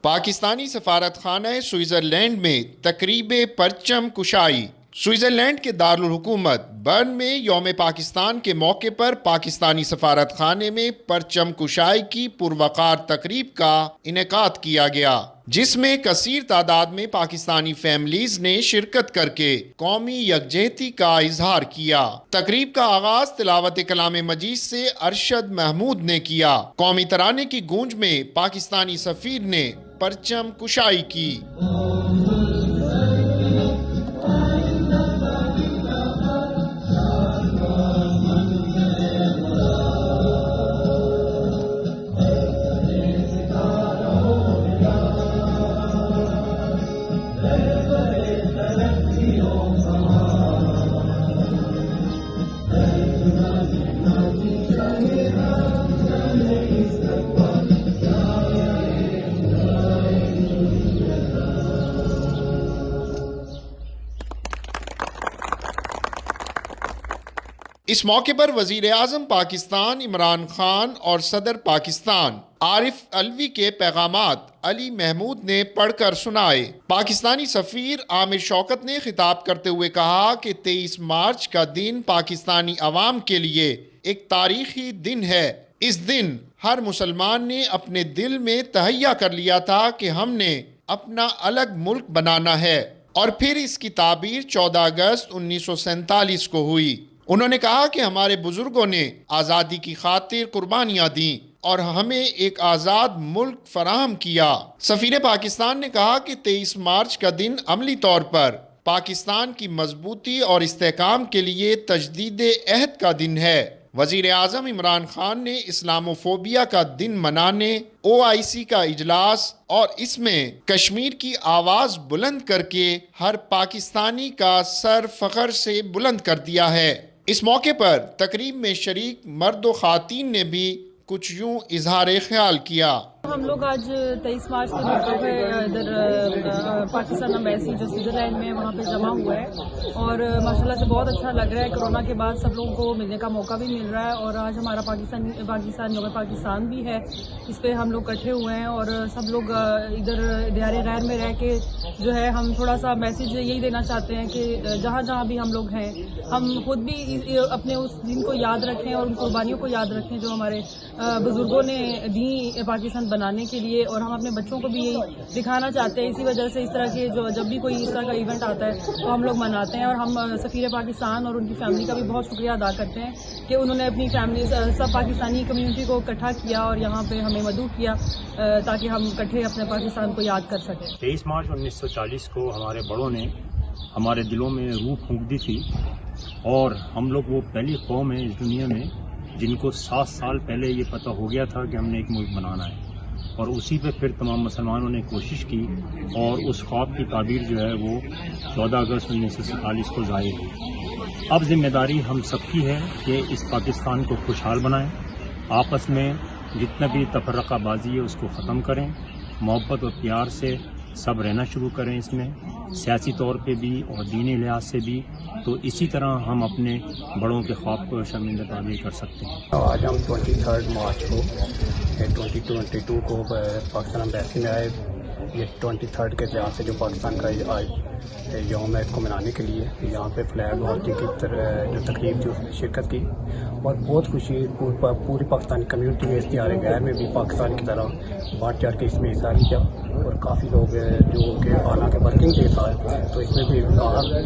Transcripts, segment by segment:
پاکستانی سفارت خانہ سوئٹزرلینڈ میں تقریب پرچم کشائی۔ سوئٹزرلینڈ کے دارالحکومت برن میں یوم پاکستان کے موقع پر پاکستانی سفارت خانے میں پرچم کشائی کی پروقار تقریب کا انعقاد کیا گیا، جس میں کثیر تعداد میں پاکستانی فیملیز نے شرکت کر کے قومی یکجہتی کا اظہار کیا۔ تقریب کا آغاز تلاوت کلام مجید سے ارشد محمود نے کیا۔ قومی ترانے کی گونج میں پاکستانی سفیر نے پرچم کشائی کی۔ اس موقع پر وزیر اعظم پاکستان عمران خان اور صدر پاکستان عارف علوی کے پیغامات علی محمود نے پڑھ کر سنائے۔ پاکستانی سفیر عامر شوکت نے خطاب کرتے ہوئے کہا کہ 23 مارچ کا دن پاکستانی عوام کے لیے ایک تاریخی دن ہے۔ اس دن ہر مسلمان نے اپنے دل میں تہیہ کر لیا تھا کہ ہم نے اپنا الگ ملک بنانا ہے، اور پھر اس کی تعبیر 14 اگست 1947 کو ہوئی۔ انہوں نے کہا کہ ہمارے بزرگوں نے آزادی کی خاطر قربانیاں دیں اور ہمیں ایک آزاد ملک فراہم کیا۔ سفیر پاکستان نے کہا کہ 23 مارچ کا دن عملی طور پر پاکستان کی مضبوطی اور استحکام کے لیے تجدید عہد کا دن ہے۔ وزیر اعظم عمران خان نے اسلامو فوبیا کا دن منانے، OIC کا اجلاس اور اس میں کشمیر کی آواز بلند کر کے ہر پاکستانی کا سر فخر سے بلند کر دیا ہے۔ اس موقع پر تقریب میں شریک مرد و خواتین نے بھی کچھ یوں اظہار خیال کیا۔ ہم لوگ آج 23 مارچ کے موقع پہ ادھر پاکستان ایمبیسی جو سوئٹزرلینڈ میں وہاں پہ جمع ہوا ہے، اور ماشاءاللہ سے بہت اچھا لگ رہا ہے۔ کورونا کے بعد سب لوگوں کو ملنے کا موقع بھی مل رہا ہے، اور آج ہمارا یوم پاکستان بھی ہے، اس پہ ہم لوگ اکٹھے ہوئے ہیں، اور سب لوگ ادھر دیار غیر میں رہ کے جو ہے ہم تھوڑا سا میسیج یہی دینا چاہتے ہیں کہ جہاں جہاں بھی ہم لوگ ہیں، ہم خود بھی اپنے اس دن کو یاد رکھیں اور ان قربانیوں کو یاد رکھیں جو ہمارے بزرگوں نے دی پاکستان بنانے کے لیے، اور ہم اپنے بچوں کو بھی یہی دکھانا چاہتے ہیں۔ اسی وجہ سے اس طرح کے جب بھی کوئی اس طرح کا ایونٹ آتا ہے تو ہم لوگ مناتے ہیں، اور ہم سفیر پاکستان اور ان کی فیملی کا بھی بہت شکریہ ادا کرتے ہیں کہ انہوں نے اپنی فیملی سب پاکستانی کمیونٹی کو اکٹھا کیا اور یہاں پہ ہمیں مدعو کیا تاکہ ہم اکٹھے اپنے پاکستان کو یاد کر سکیں۔ 23 مارچ 1940 کو ہمارے بڑوں نے ہمارے دلوں میں روح پھونک دی تھی، اور ہم لوگ وہ پہلی قوم ہے اس دنیا میں جن کو 7 سال پہلے یہ پتہ ہو گیا تھا کہ ہم نے ایک ملک بنانا ہے، اور اسی پہ پھر تمام مسلمانوں نے کوشش کی، اور اس خواب کی تعبیر جو ہے وہ 14 اگست 1947 کو ظاہر ہوئی۔ اب ذمہ داری ہم سب کی ہے کہ اس پاکستان کو خوشحال بنائیں، آپس میں جتنا بھی تفرقہ بازی ہے اس کو ختم کریں، محبت اور پیار سے سب رہنا شروع کریں، اس میں سیاسی طور پہ بھی اور دینی لحاظ سے بھی، تو اسی طرح ہم اپنے بڑوں کے خواب کو شرمندہ تعبیر کر سکتے ہیں۔ آج ہم 23 مارچ کو 2022 کو پاکستان ایمبیسی میں آئے، یہ 23 کے لحاظ سے جو پاکستان کا آج یوم ہے اس کو منانے کے لیے یہاں پہ فلیگ ہولڈنگ کی جو تقریب تھی اس میں شرکت کی، اور بہت خوشی پوری پاکستانی کمیونٹی میں اس دیار غیر میں بھی پاکستان کی طرح بڑھ چڑھ کے اس میں حصہ لیا، اور کافی لوگ جو کہ حالانکہ ورکنگ ڈے تھا تو اس میں بھی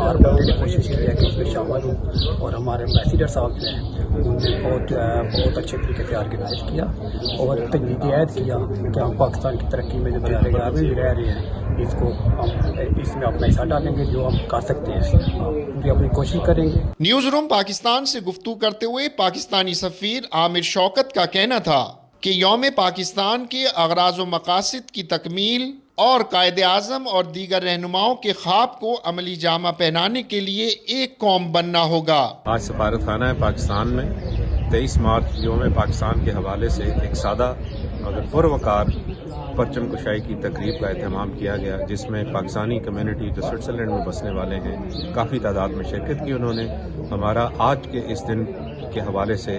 ہر بندے نے کوشش کی ہے کہ اس میں شامل ہوں، اور ہمارے ایمبیسیڈر صاحب جو ہیں انہوں نے بہت اچھے طریقے سے آرگنائز کیا اور تجدید عہد کیا کہ ہم پاکستان کی ترقی میں جو دیار غیر میں بھی رہ رہے ہیں اس کو ہم اس میں اپنا حصہ ڈالیں گے، جو ہم کر سکتے ہیں پوری اپنی کوشش کریں گے۔ نیوز روم پاکستان سے گفتگو کرتے ہوئے پاکستانی سفیر عامر شوکت کا کہنا تھا کہ یوم پاکستان کے اغراض و مقاصد کی تکمیل اور قائد اعظم اور دیگر رہنماؤں کے خواب کو عملی جامہ پہنانے کے لیے ایک قوم بننا ہوگا۔ آج سفارت خانہ پاکستان میں 23 مارچ یوم پاکستان کے حوالے سے ایک سادہ مگر پروقار پرچم کشائی کی تقریب کا اہتمام کیا گیا، جس میں پاکستانی کمیونٹی جو سوئٹزرلینڈ میں بسنے والے ہیں کافی تعداد میں شرکت کی۔ انہوں نے ہمارا آج کے اس دن کے حوالے سے